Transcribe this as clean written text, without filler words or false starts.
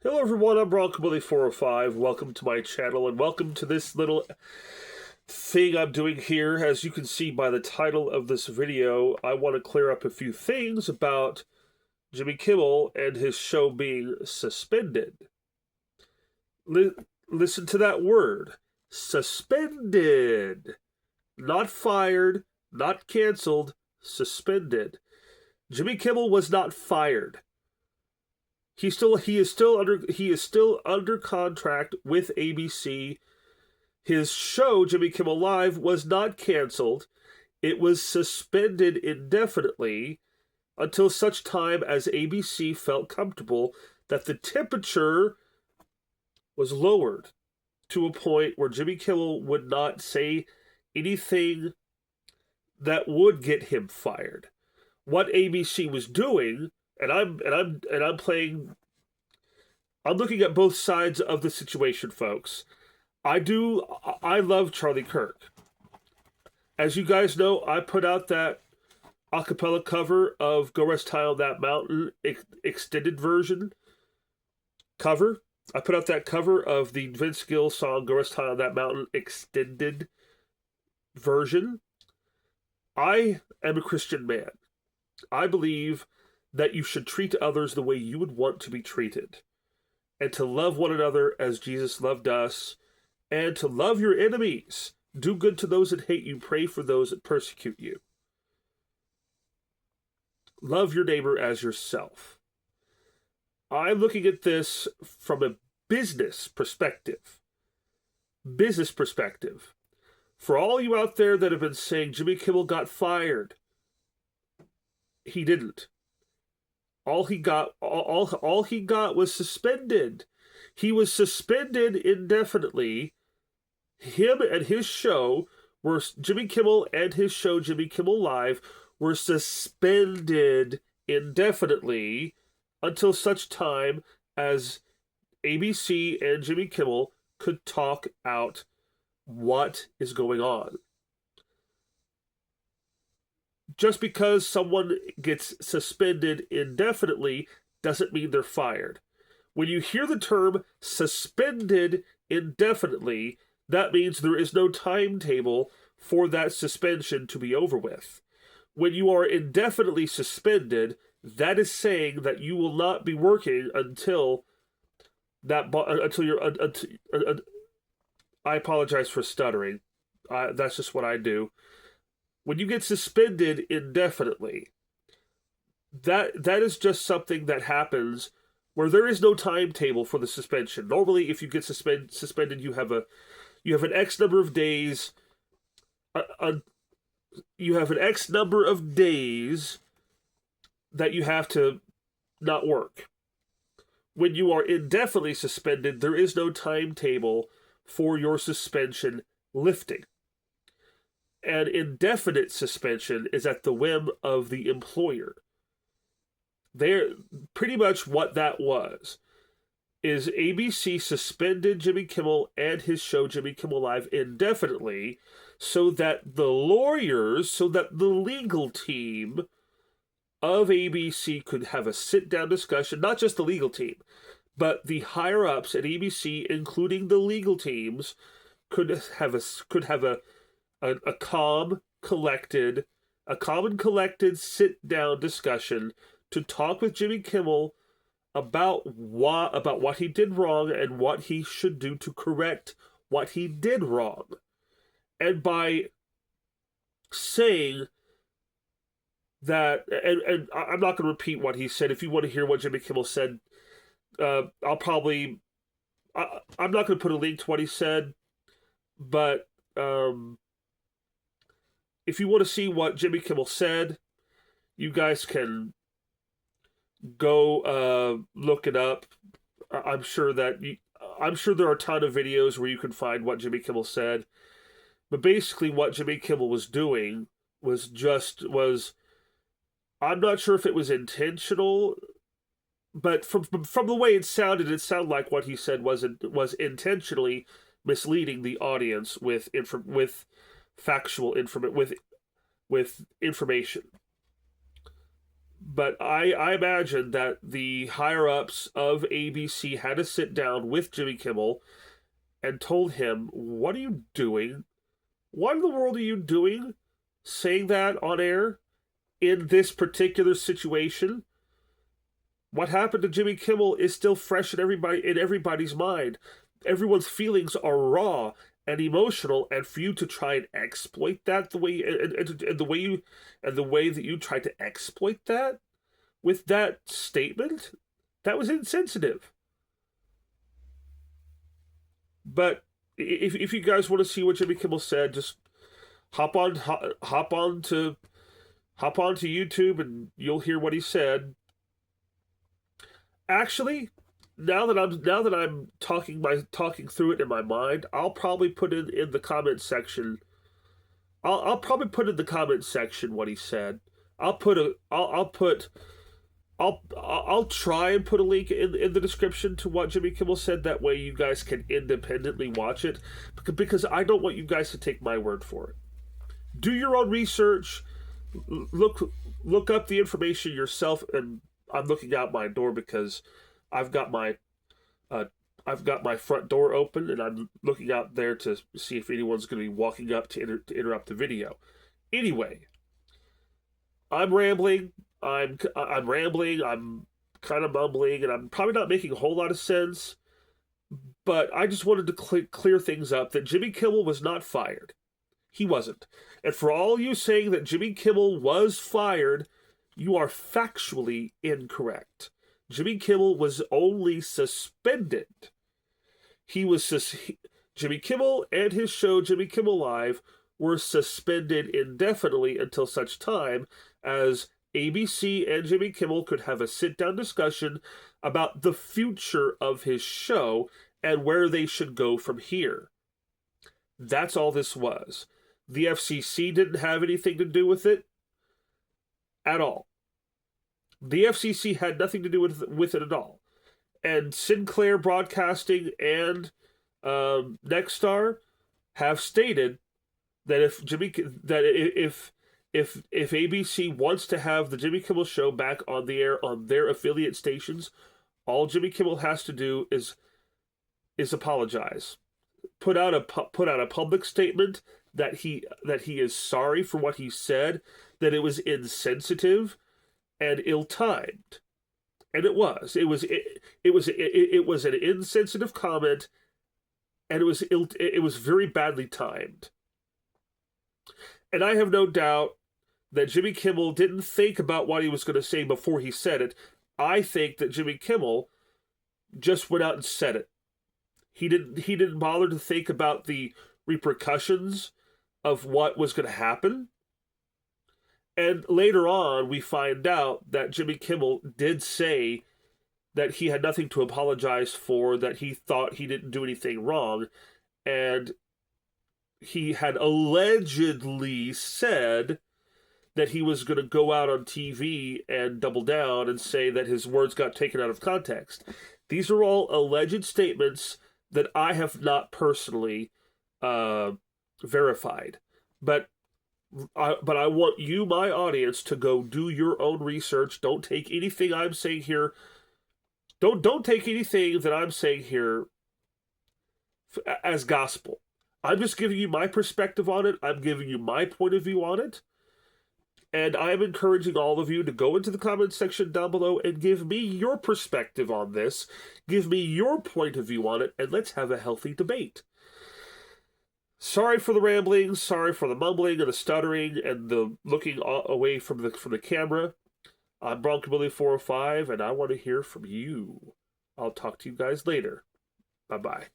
Hello everyone, I'm Broncobilly405. Welcome to my channel and welcome to this little thing I'm doing here. As you can see by the title of this video, I want to clear up a few things about Jimmy Kimmel and his show being suspended. Listen to that word. Suspended. Not fired, not canceled, suspended. Jimmy Kimmel was not fired. He is still under contract with ABC. His show, Jimmy Kimmel Live, was not canceled. It was suspended indefinitely until such time as ABC felt comfortable that the temperature was lowered to a point where Jimmy Kimmel would not say anything that would get him fired. What ABC was doing, and I'm looking at both sides of the situation, folks. I love Charlie Kirk. As you guys know, I put out that a cappella cover of Go Rest High on That Mountain extended version cover. I put out that cover of the Vince Gill song Go Rest High on That Mountain extended version. I am a Christian man. I believe that you should treat others the way you would want to be treated, and to love one another as Jesus loved us, and to love your enemies. Do good to those that hate you. Pray for those that persecute you. Love your neighbor as yourself. I'm looking at this from a business perspective. Business perspective. For all you out there that have been saying Jimmy Kimmel got fired, he didn't. All he got was suspended. He was suspended indefinitely. Him and his show were Jimmy Kimmel and his show Jimmy Kimmel Live were suspended indefinitely until such time as ABC and Jimmy Kimmel could talk out what is going on. Just because someone gets suspended indefinitely doesn't mean they're fired. When you hear the term suspended indefinitely, that means there is no timetable for that suspension to be over with. When you are indefinitely suspended, that is saying that you will not be working until I apologize for stuttering. That's just what I do. When you get suspended indefinitely, that is just something that happens where there is no timetable for the suspension. Normally, if you get suspended, you have an X number of days. You have an X number of days that you have to not work. When you are indefinitely suspended, there is no timetable for your suspension lifting. An indefinite suspension is at the whim of the employer. They're pretty much what that was. Is ABC suspended Jimmy Kimmel and his show Jimmy Kimmel Live indefinitely so that the legal team of ABC could have a sit-down discussion, not just the legal team, but the higher-ups at ABC, including the legal teams, could have a calm, collected sit-down discussion to talk with Jimmy Kimmel about what he did wrong and what he should do to correct what he did wrong. And by saying that, and I'm not going to repeat what he said. If you want to hear what Jimmy Kimmel said, I'm not going to put a link to what he said, but if you want to see what Jimmy Kimmel said, you guys can go look it up. I'm sure there are a ton of videos where you can find what Jimmy Kimmel said. But basically what Jimmy Kimmel was doing was I'm not sure if it was intentional, but from the way it sounded like what he said was intentionally misleading the audience with factual information. But I imagine that the higher-ups of ABC had to sit down with Jimmy Kimmel and told him, what are you doing? What in the world are you doing saying that on air in this particular situation? What happened to Jimmy Kimmel is still fresh in everybody's mind. Everyone's feelings are raw and emotional, and for you to try and exploit that and the way that you tried to exploit that with that statement, that was insensitive. But if you guys want to see what Jimmy Kimmel said, just hop on to YouTube and you'll hear what he said. Actually, now that I'm talking through it in my mind, I'll probably put in the comment section. I'll probably put in the comment section what he said. I'll try and put a link in the description to what Jimmy Kimmel said. That way you guys can independently watch it, because I don't want you guys to take my word for it. Do your own research. Look up the information yourself. And I'm looking out my door because I've got my front door open, and I'm looking out there to see if anyone's going to be walking up to interrupt the video. Anyway, I'm rambling. I'm rambling. I'm kind of mumbling, and I'm probably not making a whole lot of sense. But I just wanted to clear things up that Jimmy Kimmel was not fired. He wasn't. And for all you saying that Jimmy Kimmel was fired, you are factually incorrect. Jimmy Kimmel was only suspended. Jimmy Kimmel and his show Jimmy Kimmel Live were suspended indefinitely until such time as ABC and Jimmy Kimmel could have a sit-down discussion about the future of his show and where they should go from here. That's all this was. The FCC didn't have anything to do with it at all. The FCC had nothing to do with it at all. And Sinclair Broadcasting and Nexstar have stated that if ABC wants to have the Jimmy Kimmel Show back on the air on their affiliate stations, all Jimmy Kimmel has to do is apologize, put out a public statement that he is sorry for what he said, that it was insensitive and ill-timed, and it was an insensitive comment, and it was very badly timed. And I have no doubt that Jimmy Kimmel didn't think about what he was going to say before he said it. I think that Jimmy Kimmel just went out and said it. He didn't bother to think about the repercussions of what was going to happen. And later on, we find out that Jimmy Kimmel did say that he had nothing to apologize for, that he thought he didn't do anything wrong, and he had allegedly said that he was going to go out on TV and double down and say that his words got taken out of context. These are all alleged statements that I have not personally verified. But I want you, my audience, to go do your own research. Don't take anything I'm saying here. Don't take anything that I'm saying here as gospel. I'm just giving you my perspective on it. I'm giving you my point of view on it. And I'm encouraging all of you to go into the comment section down below and give me your perspective on this. Give me your point of view on it, and let's have a healthy debate. Sorry for the rambling, sorry for the mumbling and the stuttering and the looking away from the camera. I'm Broncobilly405, and I want to hear from you. I'll talk to you guys later. Bye-bye.